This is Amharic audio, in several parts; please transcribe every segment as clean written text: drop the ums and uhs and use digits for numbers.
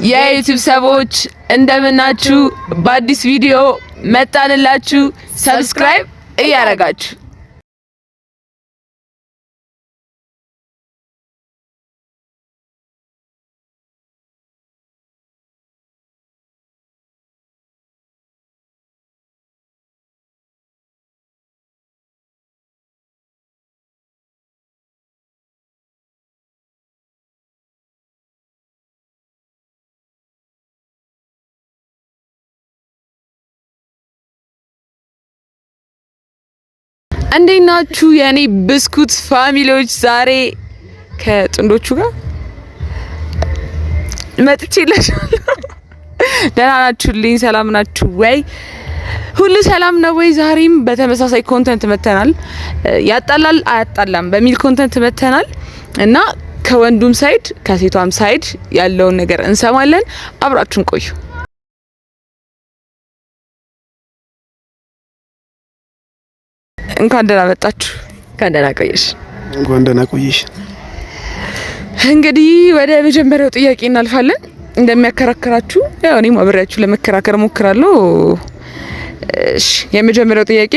የዩቲዩብ ሰዎች እንደምናችሁ በአዲስ ቪዲዮ መጣንላችሁ ሰብስክራይብ እያረጋችሁ እንዴት ናችሁ የኔ ብስኩት ፋሚሊዎች? ዛሬ ከጥንዶቹ ጋር መጥቼላችኋለሁ። ደህና ናችሁልኝ? ሰላም ናችሁ ወይ? ሁሉ ሰላም ነው ወይ? ዛሬም በተመሳሳይ ኮንተንት መተናል። ያጣላል አያጣላም በሚል ኮንተንት መተናል እና ከወንዱም ሳይድ ከሴቷም ሳይድ ያለውን ነገር እንሰማለን። አብራችሁን ቆዩ። እንኳን ደህና መጣችሁ። እንኳን ደህና ቆየሽ። እንኳን ደህና ቆየሽ። እንግዲህ ወደ መጀመሪያው ጥያቄ እናልፋለን። እንደሚያከራክራችሁ ያው እኔም አብሬያችሁ ለመከራከር ሞክራለሁ። እሺ፣ የመጀመሪያው ጥያቄ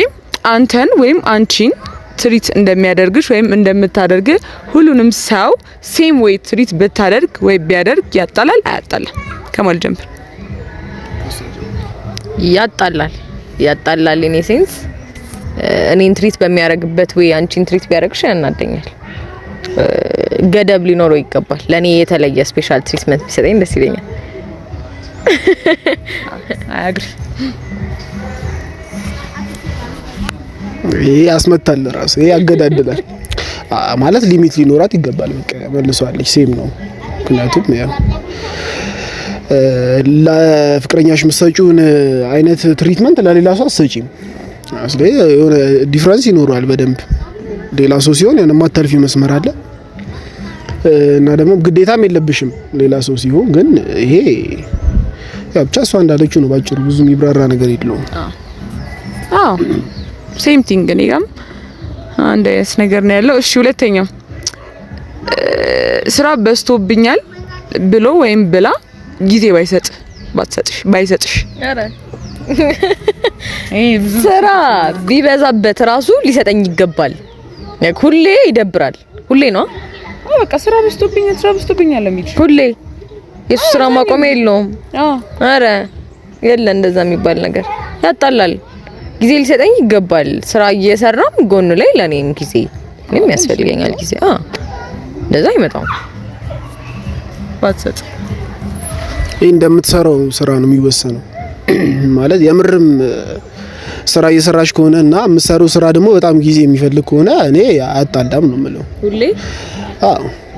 አንተን ወይም አንቺን ትሪት እንደሚያደርግሽ ወይም እንደምታደርግ ሁሉንም ሰው ሴም ዌይ ትሪት ብታደርግ ወይ ቢያደርግ ያጣላል አያጣላም? ከማል ጀምር። ያጣላል ኢን ሴንስ እኔን ትሪት በሚያደርግበት ወይ አንቺን ትሪት ቢያደርግሽ ያናደኛል። ገደብ ሊኖረው ይገባል። ለኔ የተለየ ስፔሻል ትሪትመንት ቢሰጠኝ ደስ ይለኛል። አያግሪ ይሄ ያስመታል፣ ራሱ ይሄ ያገዳድላል ማለት ሊሚት ሊኖራት ይገባል። በቃ መልሷለች፣ ሴም ነው። ምክንያቱም ያው ለፍቅረኛሽ የምትሰጪውን አይነት ትሪትመንት ለሌላ ሰው አትሰጪም። አስለ የሆነ ዲፈረንስ ይኖራል በደንብ። ሌላ ሰው ሲሆን የሆነ ማታልፊ መስመር አለ እና ደግሞ ግዴታም የለብሽም ሌላ ሰው ሲሆን። ግን ይሄ ያው ብቻ እሷ እንዳለችው ነው ባጭሩ፣ ብዙ የሚብራራ ነገር የለውም። አዎ ሴም ቲንግ እኔ ጋርም አንድ አይነት ነገር ነው ያለው። እሺ ሁለተኛው ስራ በዝቶብኛል ብሎ ወይም ብላ ጊዜ ባይሰጥሽ አረ ስራ ቢበዛበት ራሱ ሊሰጠኝ ይገባል። ሁሌ ይደብራል። ሁሌ ነው በቃ ስራ በዝቶብኛል ለሚል ሁሌ የሱ ስራ ማቆም የለውም። አረ የለ እንደዛ የሚባል ነገር ያጣላል። ጊዜ ሊሰጠኝ ይገባል። ስራ እየሰራም ጎን ላይ ለኔም ጊዜ ምንም ያስፈልገኛል ጊዜ። እንደዛ ይመጣው ባትሰጥ ይሄ እንደምትሰራው ስራ ነው የሚወሰነው። ማለት የምርም ስራ እየሰራሽ ከሆነ እና የምትሰራው ስራ ደግሞ በጣም ጊዜ የሚፈልግ ከሆነ እኔ አያጣላም ነው የምለው።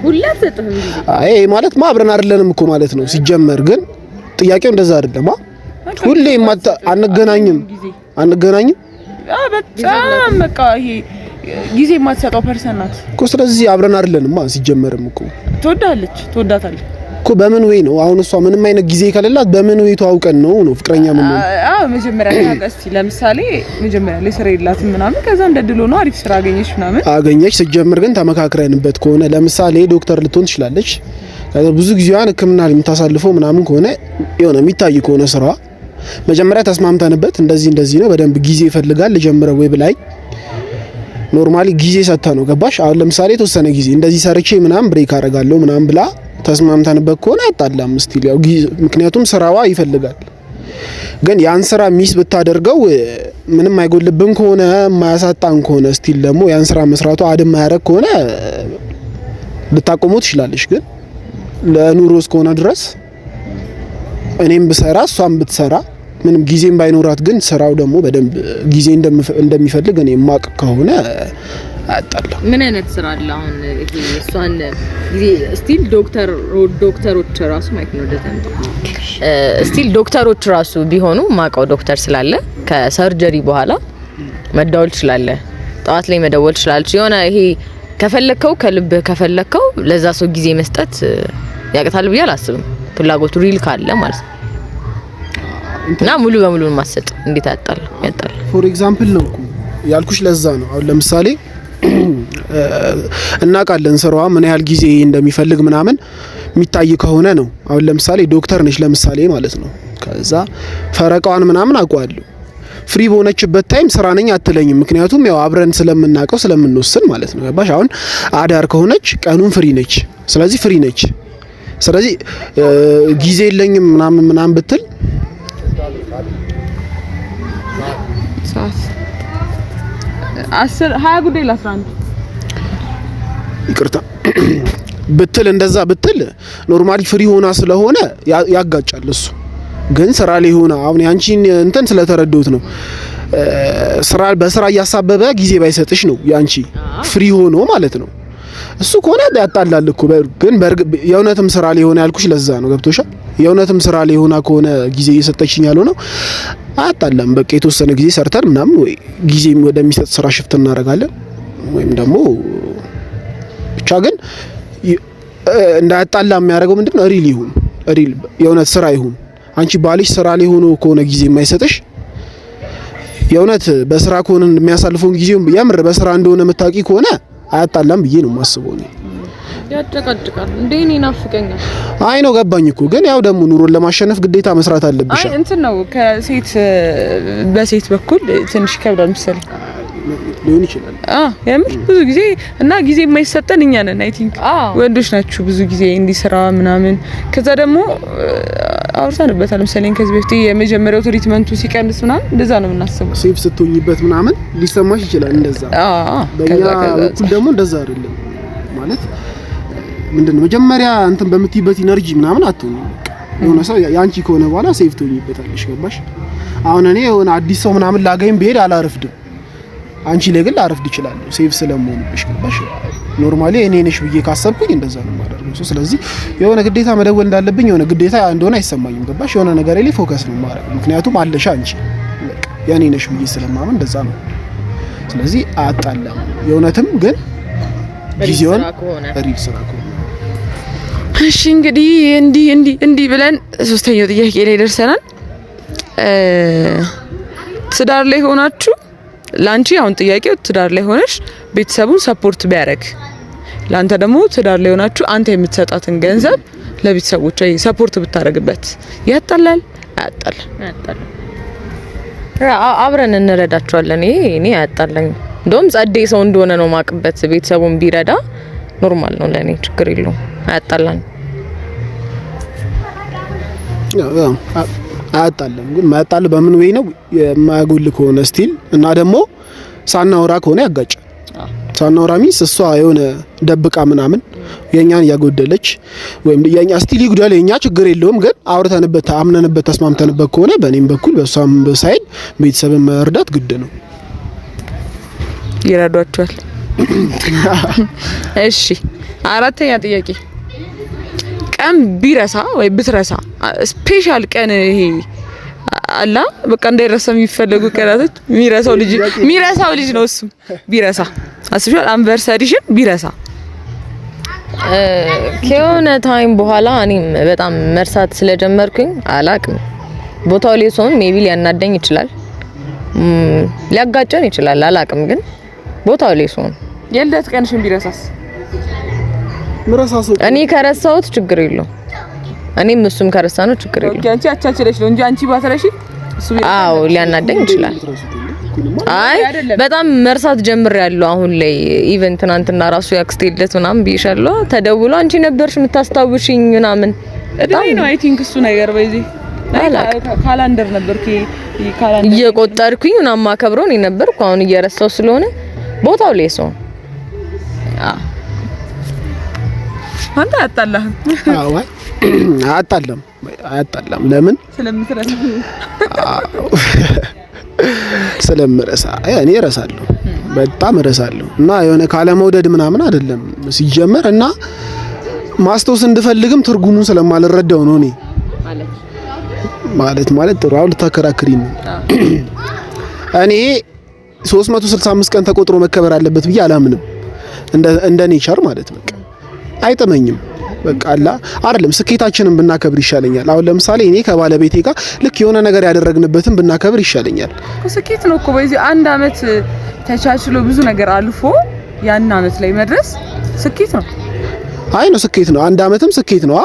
ሁሌ አትሰጥም ጊዜ። አይ ማለት አብረን አይደለንም እኮ ማለት ነው ሲጀመር። ግን ጥያቄው እንደዛ አይደለም። ሁሌ አንገናኝም። በጣም በቃ ይሄ ጊዜ የማትሰጠው ፐርሰን ናት እኮ። ስለዚህ አብረን አይደለንም ሲጀመርም እኮ። ትወዳታለች እኮ በምን ወይ ነው አሁን? እሷ ምንም አይነት ጊዜ ከሌላት በምን ወይ ተዋውቀን ነው ፍቅረኛ ምን ነው? መጀመሪያ ታውቃስቲ ለምሳሌ መጀመሪያ ላይ ስራ የላትም ምናምን፣ ከዛ እንደድሎ ነው አሪፍ ስራ አገኘች ሲጀምር። ግን ተመካክረንበት ከሆነ ለምሳሌ ዶክተር ልትሆን ትችላለች። ብዙ ጊዜዋን ሕክምና የምታሳልፈው ምናምን ከሆነ የሆነ የሚታይ ከሆነ ስራዋ መጀመሪያ ተስማምተንበት እንደዚህ ነው በደንብ ጊዜ ይፈልጋል ልጀምረው ወይ ብላይ ኖርማሊ ጊዜ ሰጥታ ነው ገባሽ? አሁን ለምሳሌ የተወሰነ ጊዜ እንደዚህ ሰርቼ ምናምን ብሬክ አደርጋለሁ ምናምን ብላ ተስማምተንበት ከሆነ አጣላም ስቲል ያው ምክንያቱም ስራዋ ይፈልጋል። ግን ያን ስራ ሚስ ብታደርገው ምንም አይጎልብን ከሆነ የማያሳጣን ከሆነ ስቲል ደግሞ ያን ስራ መስራቷ አድም ማያረግ ከሆነ ልታቆሙ ትችላለሽ። ግን ለኑሮ እስከሆነ ድረስ እኔም ብሰራ እሷም ብትሰራ ምንም ጊዜም ባይኖራት ግን ስራው ደግሞ በደንብ ጊዜ እንደሚፈልግ እኔ ማቅ ከሆነ አጣላም። ምን አይነት ስራ አለ አሁን? ይሄ እሷን ጊዜ ስቲል ዶክተሮች ራሱ ማይክ ነው ደተንቶ ስቲል ዶክተሮች ራሱ ቢሆኑ ማቀው ዶክተር ስላለ ከሰርጀሪ በኋላ መደወል ይችላል። ጧት ላይ መደወል ይችላል። የሆነ ይሄ ከፈለከው ከልብህ ከፈለከው ለዛ ሰው ጊዜ መስጠት ያቅታል ብዬ አላስብም። ፍላጎቱ ሪል ካለ ማለት ነው። እና ሙሉ በሙሉ ማሰጥ እንዴት ያጣል? ፎር ኤግዛምፕል ነው ያልኩሽ። ለዛ ነው አሁን ለምሳሌ እናውቃለን ስራዋ ምን ያህል ጊዜ እንደሚፈልግ ምናምን የሚታይ ከሆነ ነው። አሁን ለምሳሌ ዶክተር ነች ለምሳሌ ማለት ነው። ከዛ ፈረቃዋን ምናምን አውቀዋለሁ። ፍሪ በሆነችበት ታይም ስራ ነኝ አትለኝም። ምክንያቱም ያው አብረን ስለምናውቀው ስለምንወስን ማለት ነው። ገባሽ? አሁን አዳር ከሆነች ቀኑን ፍሪ ነች። ስለዚህ ፍሪ ነች። ስለዚህ ጊዜ የለኝም ምናምን ብትል ሰዓት 10 20 ጉዳይ ለ11 ይቅርታ ብትል እንደዛ ብትል ኖርማሊ ፍሪ ሆና ስለሆነ ያጋጫል እሱ። ግን ስራ ላይ ሆና አሁን ያንቺን እንትን ስለተረዳሁት ነው። ስራ በስራ እያሳበበ ጊዜ ባይሰጥሽ ነው ያንቺ ፍሪ ሆኖ ማለት ነው። እሱ ከሆነ ያጣላል እኮ። ግን የእውነትም ስራ ላይ ሆነ ያልኩሽ ለዛ ነው። ገብቶሻል? የእውነትም ስራ ላይ ሆና ከሆነ ጊዜ እየሰጠችኝ ያልሆነው አያጣላም። በቃ የተወሰነ ጊዜ ሰርተን ምናምን ወይ ጊዜ ወደሚሰጥ ስራ ሽፍት እናደርጋለን ወይም ደግሞ ብቻ ግን እንዳያጣላ የሚያደርገው ምንድነው? ሪል ይሁን ሪል የእውነት ስራ ይሁን። አንቺ ባልሽ ስራ ላይ ሆኖ ከሆነ ጊዜ የማይሰጥሽ የእውነት በስራ ከሆነ የሚያሳልፈውን ጊዜው የምር በስራ እንደሆነ የምታውቂ ከሆነ አያጣላም ብዬ ነው የማስበው እኔ። ያጨቃጭቃል እንዴ? እኔ ናፍቀኛል። አይ ነው ገባኝ እኮ። ግን ያው ደግሞ ኑሮን ለማሸነፍ ግዴታ መስራት አለብሽ። አይ እንትን ነው ከሴት በሴት በኩል ትንሽ ከብዳል መሰለኝ ሊሆን ይችላል። የምር ብዙ ጊዜ እና ጊዜ የማይሰጠን እኛ ነን። አይ ቲንክ ወንዶች ናችሁ ብዙ ጊዜ እንዲሰራ ምናምን። ከዛ ደግሞ አውርተንበታል መሰለኝ ከዚህ በፊት የመጀመሪያው ትሪትመንቱ ሲቀንስ ምናምን እንደዛ ነው የምናስበው። ሴፍ ስትሆኝበት ምናምን ሊሰማሽ ይችላል እንደዛ። በእኛ በኩል ደግሞ እንደዛ አይደለም ማለት ምንድነው መጀመሪያ እንትን በምትይበት ኢነርጂ ምናምን አትሆኝ። የሆነ ሰው ያንቺ ከሆነ በኋላ ሴፍ ትሆኝበታለሽ። ገባሽ? አሁን እኔ የሆነ አዲስ ሰው ምናምን ላገኝ ብሄድ አላረፍድም። አንቺ ላይ ግን ላረፍድ ይችላል ሴፍ ስለምሆንብሽ። ገባሽ? ኖርማሊ እኔ ነሽ ብዬ ካሰብኩኝ እንደዛ ነው የማደርገው። ስለዚህ የሆነ ግዴታ መደወል እንዳለብኝ የሆነ ግዴታ እንደሆነ አይሰማኝም። ገባሽ? የሆነ ነገር ላይ ፎከስ ነው ማድረግ። ምክንያቱም አለሽ አንቺ የኔ ነሽ ብዬ ስለማመን እንደዛ ነው። ስለዚህ አያጣላም የእውነትም ግን ጊዜውን ሪል ስራ ከሆነ። እሺ እንግዲህ እንዲህ ብለን ሶስተኛው ጥያቄ ላይ ደርሰናል። ትዳር ላይ ሆናችሁ ላንቺ አሁን ጥያቄው ትዳር ላይ ሆነሽ ቤተሰቡን ሰፖርት ቢያደርግ ላንተ ደግሞ ትዳር ላይ ሆናችሁ አንተ የምትሰጣትን ገንዘብ ለቤተሰቦቿ ሰፖርት ብታደርግበት ያጣላል? አያጣላም። አብረን እንረዳቸዋለን። እኔ አያጣላኝ። እንደውም ጸዴ ሰው እንደሆነ ነው ማቅበት። ቤተሰቡን ቢረዳ ኖርማል ነው ለኔ፣ ችግር የለውም። አያጣላኝ። አያጣላም። ግን ማያጣል በምን ወይ ነው የማያጎል ከሆነ ስቲል እና ደግሞ ሳናወራ ከሆነ ያጋጫል። ሳናወራ ሚስ እሷ የሆነ ደብቃ ምናምን የኛን ያጎደለች ወይም የኛ ስቲል ይጉዳል የኛ ችግር የለውም። ግን አውርተንበት አምነንበት ተስማምተንበት ከሆነ በእኔም በኩል በሷም በሳይድ ቤተሰብን መርዳት ግድ ነው። ይረዷቸዋል። እሺ አራተኛ ጥያቄ ቀን ቢረሳ ወይ ብትረሳ ስፔሻል ቀን ይሄ አላ በቃ እንዳይረሳ የሚፈልጉ ቀናቶች የሚረሳው ልጅ ነው እሱ ቢረሳ አስበሽዋል? አንቨርሰሪሽን ቢረሳ ከሆነ ታይም በኋላ እኔም በጣም መርሳት ስለጀመርኩኝ አላቅም። ቦታው ላይ ሰውን ሜቢ ሊያናደኝ ይችላል፣ ሊያጋጨን ይችላል፣ አላቅም። ግን ቦታው ላይ ሰውን የልደት ቀንሽን ቢረሳስ? እኔ ከረሳሁት ችግር የለውም። እኔም እሱም ከረሳ ነው ችግር የለውም። ኦኬ አንቺ አቻችለሽ ነው እንጂ አንቺ ባትረሺ እሱ አዎ ሊያናደኝ ይችላል። አይ በጣም መርሳት ጀምሬያለሁ አሁን ላይ። ኢቨን ትናንትና ራሱ ያክስቴ ልደት ምናምን ብዬሻለሁ። ተደውሎ አንቺ ነበርሽ የምታስታውሽኝ ምናምን እዳይ ነው። አይ ቲንክ እሱ ነገር በዚህ ካላንደር ነበር ካላንደር እየቆጠርኩኝ ምናምን ማከብረው እኔ ነበርኩ። አሁን እየረሳው ስለሆነ ቦታው ላይ ሰው አንተ አጣላህ? አዎ አያጣላም። ለምን ስለምረሳ እኔ እረሳለሁ፣ በጣም እረሳለሁ። እና የሆነ ካለ መውደድ ምናምን አይደለም ሲጀመር እና ማስታወስ እንድፈልግም ትርጉሙን ስለማልረዳው ነው። እኔ ማለት ጥሩ አሁን ልታከራክሪ ነው። እኔ 365 ቀን ተቆጥሮ መከበር አለበት ብዬ አላምንም። እንደ ኔቸር ማለት በቃ አይጥመኝም። በቃ አይደለም ስኬታችንን ብናከብር ይሻለኛል። አሁን ለምሳሌ እኔ ከባለቤቴ ጋር ልክ የሆነ ነገር ያደረግንበትን ብናከብር ይሻለኛል። ስኬት ነው እኮ በዚህ አንድ አመት ተቻችሎ ብዙ ነገር አልፎ ያን አመት ላይ መድረስ ስኬት ነው። አይ ነው ስኬት ነው። አንድ አመትም ስኬት ነው።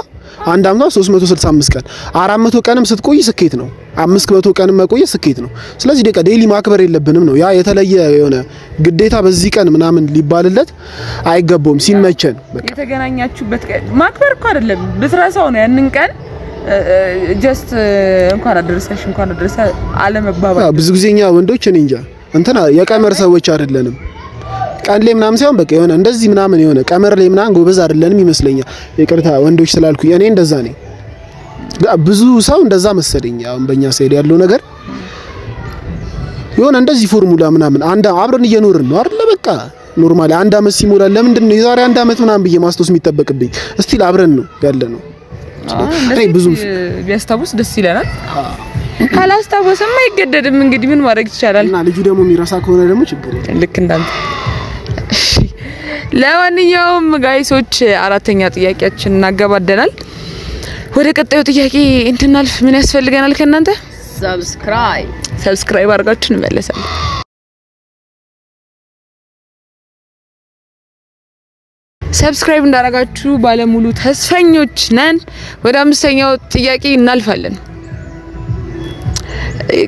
አንድ አመት 365 ቀን 400 ቀንም ስትቆይ ስኬት ነው። 500 ቀንም መቆየት ስኬት ነው። ስለዚህ ደቃ ዴይሊ ማክበር የለብንም ነው። ያ የተለየ የሆነ ግዴታ በዚህ ቀን ምናምን ሊባልለት አይገባውም። ሲመቸን በቃ የተገናኛችሁበት ቀን ማክበር እኮ አይደለም ብትረሳው ነው ያንን ቀን ጀስት እንኳን አደረሰሽ እንኳን አደረሰ አለመባባል። ብዙ ጊዜኛ ወንዶች እኔ እንጃ እንትና የቀመር ሰዎች አይደለንም። ቀን ላይ ምናምን ሳይሆን በቃ የሆነ እንደዚህ ምናምን የሆነ ቀመር ላይ ምናምን ጎበዝ አይደለንም ይመስለኛል። ይቅርታ ወንዶች ስላልኩኝ እኔ እንደዛ ነኝ። ብዙ ሰው እንደዛ መሰለኝ። አሁን በእኛ ሳይድ ያለው ነገር የሆነ እንደዚህ ፎርሙላ ምናምን አንድ አብረን እየኖርን ነው አይደል? በቃ ኖርማሊ አንድ አመት ሲሞላ ለምንድን ነው የዛሬ አንድ አመት ምናምን ብዬ ማስታወስ የሚጠበቅብኝ? እስቲል አብረን ነው ያለ ነው። አይ ብዙ ቢያስታውስ ደስ ይለናል። ካላስታወሰማ አይገደድም። እንግዲህ ምን ማድረግ ይቻላል? እና ልጁ ደግሞ የሚረሳ ከሆነ ደግሞ ችግር የለም። ልክ እንዳንተ። ለማንኛውም ጋይሶች አራተኛ ጥያቄያችን እናገባደናል። ወደ ቀጣዩ ጥያቄ እንድናልፍ ምን ያስፈልገናል ከእናንተ? ሰብስክራይብ አድርጋችሁ እንመለሳለን። ሰብስክራይብ እንዳደረጋችሁ ባለሙሉ ተስፈኞች ነን። ወደ አምስተኛው ጥያቄ እናልፋለን።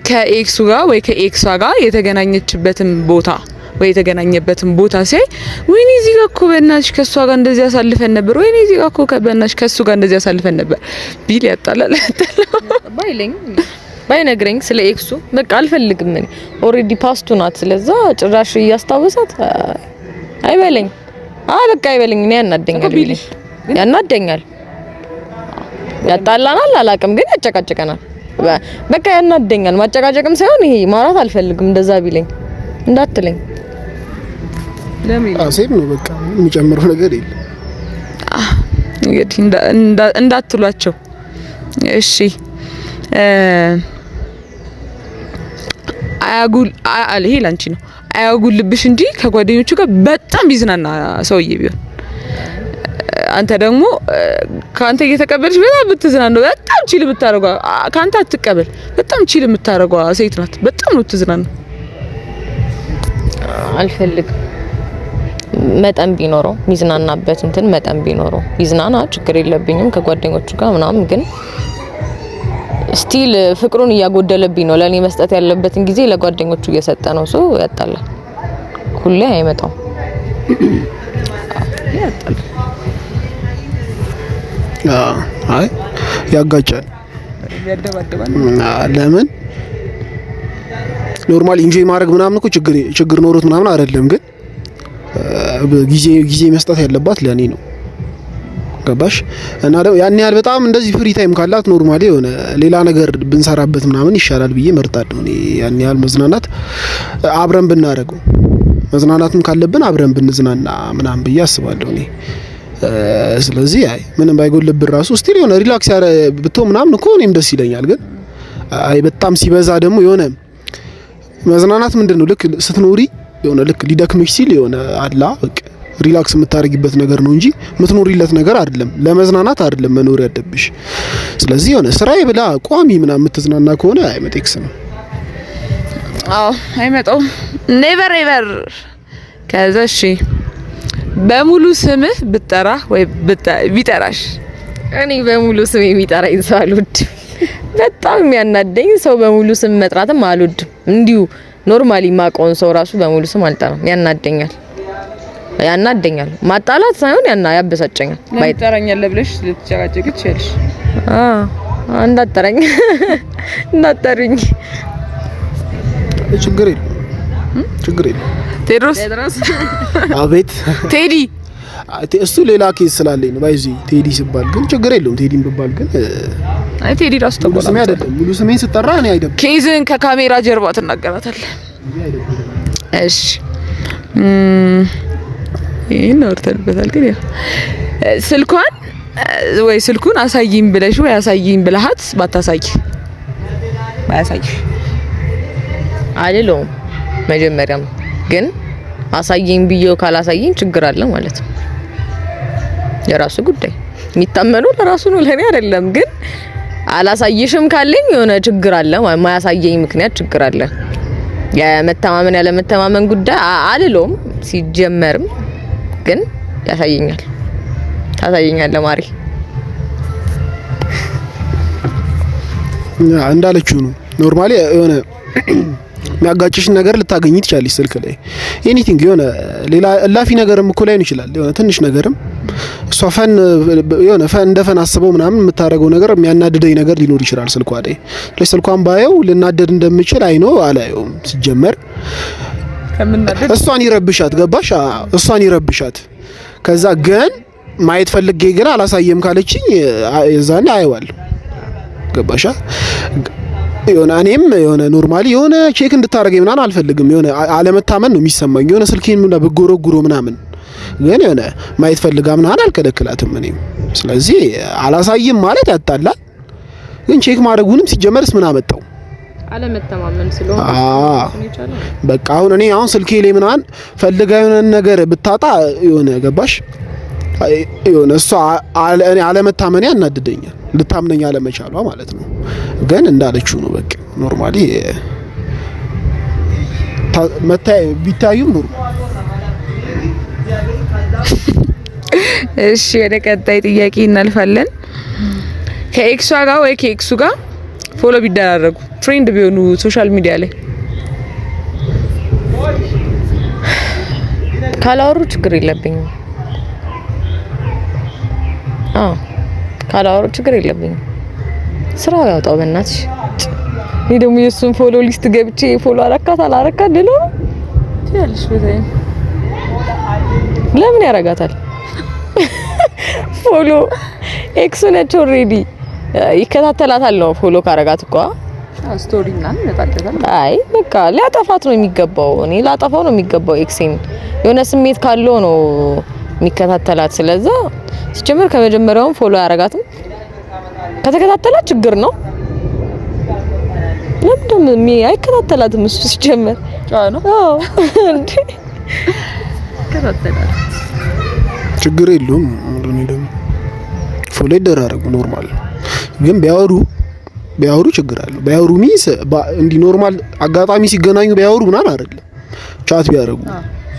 ከኤክሱ ጋር ወይ ከኤክሷ ጋር የተገናኘችበትን ቦታ ወይ የተገናኘበትን ቦታ ሲያይ ወይኔ እዚህ ጋር እኮ በእናትሽ ከሷ ጋር እንደዚህ አሳልፈን ነበር፣ ወይኔ እዚህ ጋር እኮ በእናትሽ ከሱ ጋር እንደዚህ አሳልፈን ነበር ቢል ያጣላል ባይለኝ ባይነግረኝ ስለ ኤክሱ በቃ አልፈልግም። እኔ ኦሬዲ ፓስቱ ናት። ስለዛ ጭራሽ እያስታወሳት አይበለኝ በቃ አይበለኝ። እኔ ያናደኛል። ያጣላናል አላቅም ግን ያጨቃጨቀናል። በቃ ያናደኛል። ማጨቃጨቅም ሳይሆን ይሄ ማውራት አልፈልግም። እንደዛ ቢለኝ እንዳትለኝ ለምን አሴብ ነው በቃ የሚጨምረው ነገር የለም። እንግዲህ እንዳትሏቸው እሺ። አያጉል ይሄ ላንቺ ነው። አያጉልብሽ እንጂ ከጓደኞቹ ጋር በጣም ቢዝናና ሰውዬ ቢሆን አንተ ደግሞ ካንተ እየተቀበልሽ በጣም ብትዝናናው በጣም ቺል ብታረጋው ካንተ አትቀበል በጣም ቺል የምታረጋው ሴት ናት። በጣም ነው ትዝናና። አልፈልግም። መጠን ቢኖረው ሚዝናናበት እንትን መጠን ቢኖረው ይዝናና፣ ችግር የለብኝም ከጓደኞቹ ጋር ምናምን። ግን ስቲል ፍቅሩን እያጎደለብኝ ነው። ለኔ መስጠት ያለበትን ጊዜ ለጓደኞቹ እየሰጠ ነው። ሶ ያጣላል። ሁሌ አይመጣም። ያጣላል። አይ ያጋጫል። ያደባደባል። ለምን ኖርማሊ ኢንጆይ ማድረግ ምናምን እኮ ችግር ኖሮት ምናምን አይደለም። ግን ጊዜ መስጠት ያለባት ለኔ ነው። ገባሽ? እና ደግሞ ያን ያህል በጣም እንደዚህ ፍሪ ታይም ካላት ኖርማሊ የሆነ ሌላ ነገር ብንሰራበት ምናምን ይሻላል ብዬ መርጣለሁ። እኔ ያን ያህል መዝናናት አብረን ብናደርገው መዝናናትም ካለብን አብረን ብንዝናና ምናምን ብዬ አስባለሁ እኔ። ስለዚህ አይ ምንም ባይጎልብን ራሱ ስቲል የሆነ ሪላክስ ብትሆን ምናምን እኮ እኔም ደስ ይለኛል። ግን አይ በጣም ሲበዛ ደግሞ የሆነ መዝናናት ምንድነው ልክ ስትኖሪ የሆነ ልክ ሊደክምሽ ሲል የሆነ አላ በቃ ሪላክስ የምታረጊበት ነገር ነው እንጂ የምትኖሪለት ነገር አይደለም። ለመዝናናት አይደለም መኖር ያለብሽ። ስለዚህ የሆነ ስራዬ ብላ ቋሚ ምናምን የምትዝናና ከሆነ አይመጤክስ ነው። አይመጣውም ኔቨር ኤቨር። ከዛ እሺ በሙሉ ስምህ ብጠራ ወይ ቢጠራሽ? እኔ በሙሉ ስም የሚጠራኝ ሰው አልወድም። በጣም የሚያናደኝ ሰው በሙሉ ስም መጥራትም አልወድም። እንዲሁ ኖርማሊ ማቆን ሰው ራሱ በሙሉ ስም አልጠራም። ያናደኛል። ማጣላት ሳይሆን ያበሳጨኛል። ባይጠራኛል ብለሽ ልትጨቃጨቂ ትችያለሽ። እንዳጠራኝ እንዳጠሩኝ ችግር የለም። ቴድሮስ አቤት ቴዲ እሱ ሌላ ኬዝ ስላለኝ ነው። ባይዚ ቴዲ ሲባል ግን ችግር የለውም። ቴዲን ብባል ግን አይ ቴዲ ራሱ ተቆጣ ስሜ አይደለም። ሙሉ ስሜን ስጠራ እኔ አይደለም። ኬዝን ከካሜራ ጀርባ ትናገራታለህ። እሺ ይሄን አውርተንበታል። ግን ስልኩን አሳይኝ ብለሽ ወይ አሳይኝ ብለሃት ባያሳይሽ አልለውም። መጀመሪያም ግን አሳይኝ ብዬው ካላሳይኝ ችግር አለ ማለት ነው። የራሱ ጉዳይ። የሚታመነው ለራሱ ነው፣ ለኔ አይደለም። ግን አላሳይሽም ካለኝ የሆነ ችግር አለ፣ ማያሳየኝ ምክንያት ችግር አለ። የመተማመን ያለ መተማመን ጉዳይ አልለውም ሲጀመርም፣ ግን ያሳየኛል። ታሳየኛለህ ማሪ? እንዳለችው ነው ኖርማሊ የሆነ የሚያጋጭሽን ነገር ልታገኝ ትችላለሽ ስልክ ላይ ኤኒቲንግ የሆነ ሌላ እላፊ ነገርም እኮ ላይ ነው ይችላል የሆነ ትንሽ ነገርም እሷ ፈን የሆነ ፈን እንደፈን አስበው ምናምን የምታረገው ነገር የሚያናድደኝ ነገር ሊኖር ይችላል ስልኳ ላይ ለስልኳን ባየው ልናደድ እንደምችል አይኖ አላየውም ሲጀመር እሷን ይረብሻት ገባሽ እሷን ይረብሻት ከዛ ግን ማየት ፈልጌ ግን አላሳየም ካለችኝ የዛኔ አየዋለሁ ገባሻ የሆነ እኔም የሆነ ኖርማሊ የሆነ ቼክ እንድታረገኝ ምናምን አልፈልግም የሆነ አለመታመን ነው የሚሰማኝ የሆነ ስልኬን ምና በጎረጉሮ ምናምን ግን የሆነ ማየት ፈልጋ ምናምን አልከለክላትም እኔም ስለዚህ አላሳይም ማለት ያጣላል ግን ቼክ ማድረጉንም ሲጀመርስ ምን አመጣው አለመተማመን ስለሆነ በቃ አሁን ስልኬ ላይ ምናምን ፈልጋ የሆነ ነገር ብታጣ የሆነ ገባሽ የሆነ እሷ እኔ አለመታመን ያናድደኛል ልታምነኝ አለመቻሏ ማለት ነው ግን እንዳለችው ነው በቃ ኖርማሊ ቢታዩም ኖርማል እሺ ወደ ቀጣይ ጥያቄ እናልፋለን ከኤክሷ ጋር ወይ ከኤክሱ ጋር ፎሎ ቢደራረጉ ፍሬንድ ቢሆኑ ሶሻል ሚዲያ ላይ ካላወሩ ችግር የለብኝም ካላወሩ ችግር የለብኝም ስራው ያውጣው በእናትሽ እኔ ደግሞ የሱን ፎሎ ሊስት ገብቼ ፎሎ አረካት አላረካት ልሎ ትያለሽ በተይ ለምን ያረጋታል ፎሎ ኤክስ ነች ኦሬዲ ይከታተላታል ነው ፎሎ ካረጋት እኮ ስቶሪ ምናምን መጣጣታል አይ በቃ ሊያጠፋት ነው የሚገባው እኔ ላጠፋው ነው የሚገባው ኤክሴን የሆነ ስሜት ካለው ነው የሚከታተላት ስለዛ ሲጀመር ከመጀመሪያውም ፎሎ ያረጋትም ከተከታተላት ችግር ነው ለምን አይከታተላትም እሱ ሲጀመር ነው አዎ እንዴ ከተከታተላት ችግር የለውም እንደኔ ደግሞ ፎሎ ይደራረጉ ኖርማል ግን ቢያወሩ ችግር አለ ቢያወሩ ሚስ እንዲ ኖርማል አጋጣሚ ሲገናኙ ቢያወሩ ምናምን አይደለም ቻት ቢያረጉ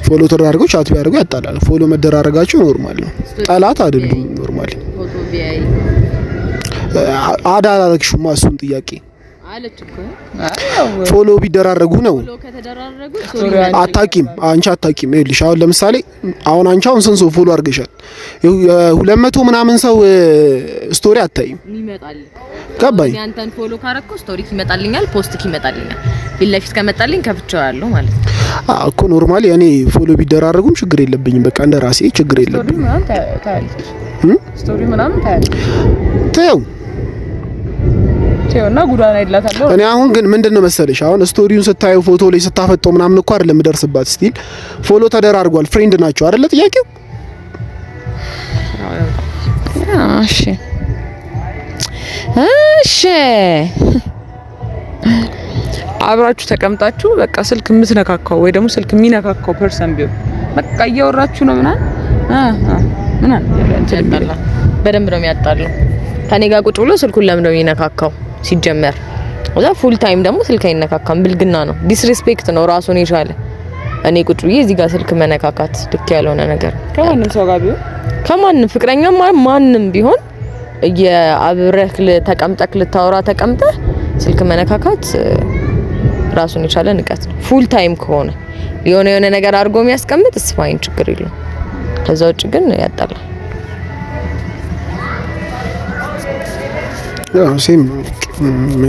ፎሎ ተደራርገው ቻት ቢያረጉ ያጣላል ፎሎ መደራረጋቸው ኖርማል ነው ጠላት አይደሉም ኖርማል ፎቶ ቢያይ አዳራረግሽማ እሱን ጥያቄ አለች እኮ ፎሎ ቢደራረጉ ነው ፎሎ ከተደራረጉ አታቂም አንቺ አታቂም ይልሽ አሁን ለምሳሌ አንቺ ስንት ሰው ፎሎ አድርገሻል 200 ምናምን ሰው ስቶሪ አታይም ይመጣል ገባኝ ያንተን ፎሎ ካረኩ ስቶሪ ይመጣልኛል ፖስት ይመጣልኛል ፊት ከመጣልኝ ከፍቼዋለሁ ማለት ነው እኮ ኖርማሊ እኔ ፎሎ ቢደራረጉም ችግር የለብኝም በቃ እንደ ራሴ ችግር የለብኝም ስቶሪ ምናምን ታያው እና ጉዳና ይላታለሁ እኔ አሁን ግን ምንድነው መሰለሽ አሁን ስቶሪውን ስታዩ ፎቶ ላይ ስታፈጠው ምናምን እኮ አይደለም ደርስባት ስቲል ፎሎ ተደራርጓል ፍሬንድ ናቸው አይደለ ጥያቄው እሺ አብራችሁ ተቀምጣችሁ በቃ ስልክ የምትነካካው ወይ ደግሞ ስልክ የሚነካካው ፐርሰን ቢሆን በቃ እያወራችሁ ነው ምናምን በደንብ ነው የሚያጣለው ከኔ ጋር ቁጭ ብሎ ስልኩን ለምን ነው የሚነካካው ሲጀመር ወዛ ፉል ታይም ደግሞ ስልክ አይነካካም ብልግና ነው ዲስሪስፔክት ነው ራሱን የቻለ እኔ ቁጭ ብዬ እዚህ ጋር ስልክ መነካካት ልክ ያልሆነ ነገር ከማንም ሰው ጋር ቢሆን ከማንም ፍቅረኛ ማንም ቢሆን የአብረክ ተቀምጠክ ልታወራ ተቀምጠህ ስልክ መነካካት ራሱን የቻለ ንቀት ነው ፉል ታይም ከሆነ የሆነ ነገር አድርጎ የሚያስቀምጥ ስፋይን ችግር የለውም ከዛ ውጭ ግን ያጣላል ሴም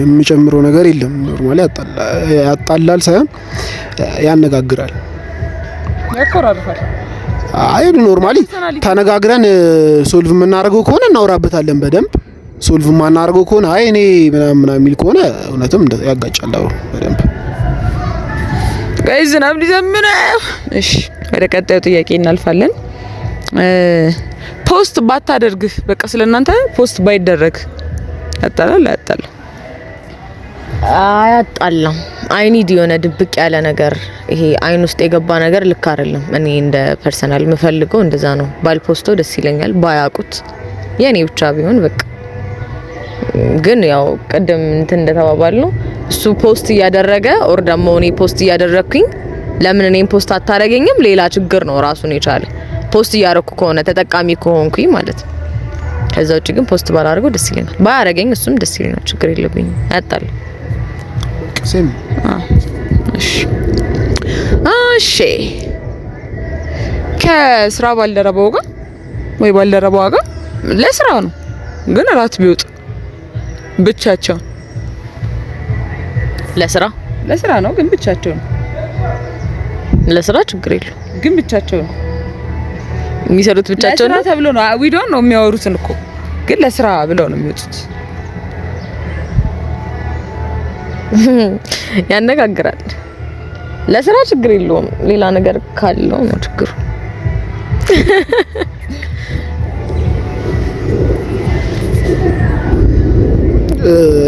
የሚጨምረው ነገር የለም ኖርማሊ ያጣላል ሳይሆን ያነጋግራል ያቆራርፋል አይ ኖርማሊ ተነጋግረን ሶልቭ የምናደርገው ከሆነ እናወራበታለን በደንብ ሶልቭ የማናደርገው ከሆነ አይ እኔ ምናምን የሚል ከሆነ እውነትም ያጋጫል በደንብ ጋይስ ዝናብ ሊዘምር እሺ ወደ ቀጣዩ ጥያቄ እናልፋለን ፖስት ባታደርግ በቃ ስለናንተ ፖስት ባይደረግ ያጣላል አያጣላም አይ ኒድ የሆነ ድብቅ ያለ ነገር ይሄ አይን ውስጥ የገባ ነገር ልክ አይደለም እኔ እንደ ፐርሰናል የምፈልገው እንደዛ ነው ባልፖስቶ ደስ ይለኛል ባያቁት የኔ ብቻ ቢሆን በቃ ግን ያው ቀደም እንትን እንደተባባል ነው እሱ ፖስት እያደረገ ኦር ደግሞ እኔ ፖስት እያደረኩኝ ለምን እኔን ፖስት አታረገኝም ሌላ ችግር ነው ራሱን የቻለ ፖስት እያረኩ ከሆነ ተጠቃሚ ከሆንኩኝ ማለት ነው። ከዛ ውጪ ግን ፖስት ባላደርገው ደስ ይለኛል። ባያረገኝ እሱም ደስ ይለኛል። ችግር የለብኝም። ያጣል ሴም እሺ ከስራ ባልደረባው ጋር ወይ ባልደረባዋ ጋር ለስራ ነው ግን እራት ቢወጡ ብቻቸው ለስራ ነው ግን ብቻቸው ነው። ለስራ ችግር የለው ግን ብቻቸው ነው የሚሰሩት። ብቻቸው ነው ተብሎ ነው ዊዶን ነው የሚያወሩትን እኮ ግን ለስራ ብለው ነው የሚወጡት። ያነጋግራል። ለስራ ችግር የለውም። ሌላ ነገር ካለው ነው ችግሩ።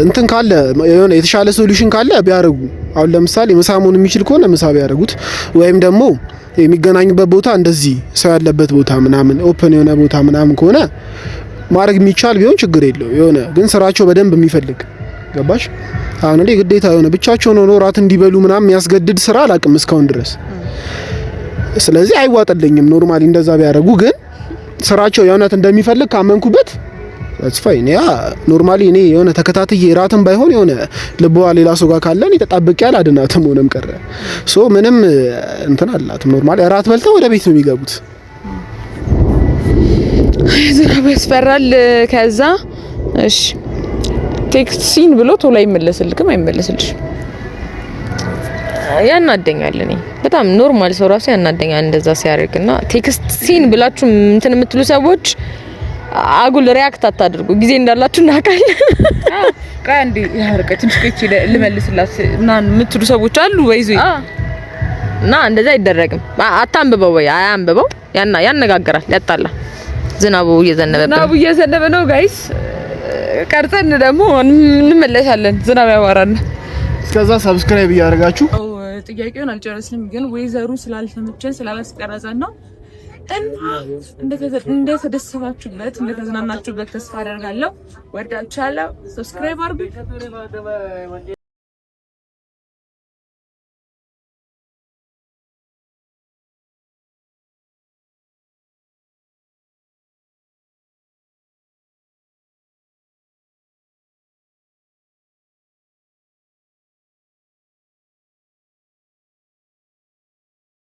እንትን ካለ የሆነ የተሻለ ሶሉሽን ካለ ቢያረጉ። አሁን ለምሳሌ ምሳ መሆን የሚችል ከሆነ ምሳ ቢያረጉት፣ ወይም ደግሞ የሚገናኙበት ቦታ እንደዚህ ሰው ያለበት ቦታ ምናምን ኦፕን የሆነ ቦታ ምናምን ከሆነ ማድረግ የሚቻል ቢሆን ችግር የለው። የሆነ ግን ስራቸው በደንብ የሚፈልግ ገባሽ? አሁን እንደ ግዴታ የሆነ ብቻቸውን ሆኖ ራት እንዲበሉ ምናምን የሚያስገድድ ስራ አላውቅም እስካሁን ድረስ። ስለዚህ አይዋጥልኝም ኖርማሊ እንደዛ ቢያረጉ። ግን ስራቸው የእውነት እንደሚፈልግ ካመንኩበት that's fine። ያ ኖርማሊ እኔ የሆነ ተከታትዬ ራትም ባይሆን የሆነ ልቧ ሌላ ሰው ጋር ካለን ተጣብቄ አላድናትም ሆነም ቀረ ሶ ምንም እንትን አላትም። ኖርማሊ ራት በልተው ወደ ቤት ነው የሚገቡት። ዝናብ ያስፈራል። ከዛ እሺ ቴክስት ሲን ብሎ ቶሎ አይመለስልክም አይመለስልሽ። ያናደኛል። እኔ በጣም ኖርማል ሰው ራሱ ያናደኛል እንደዛ ሲያደርግና ቴክስት ሲን ብላችሁ እንትን የምትሉ ሰዎች አጉል ሪያክት አታድርጉ። ጊዜ እንዳላችሁ እናውቃለን። አንዴ ያርቀት ትንሽ ልመልስላት ምናምን የምትሉ ሰዎች አሉ። ወይዙ እና እንደዛ አይደረግም። አታንብበው ወይ አያንብበው። ያነጋግራል፣ ያጣላ። ዝናቡ እየዘነበ ነው ጋይስ። ቀርጸን ደግሞ እንመለሳለን። ዝናብ ያባራና እስከዛ ሰብስክራይብ እያደረጋችሁ። ጥያቄውን አልጨረስንም ግን ወይዘሩ ስላልተመቸን ስላላስቀረጸን ነው። እንደተደሰታችሁበት እንደተዝናናችሁበት ተስፋ አደርጋለሁ። ወዳችኋለሁ። ሰብስክራይብ አድርጉ።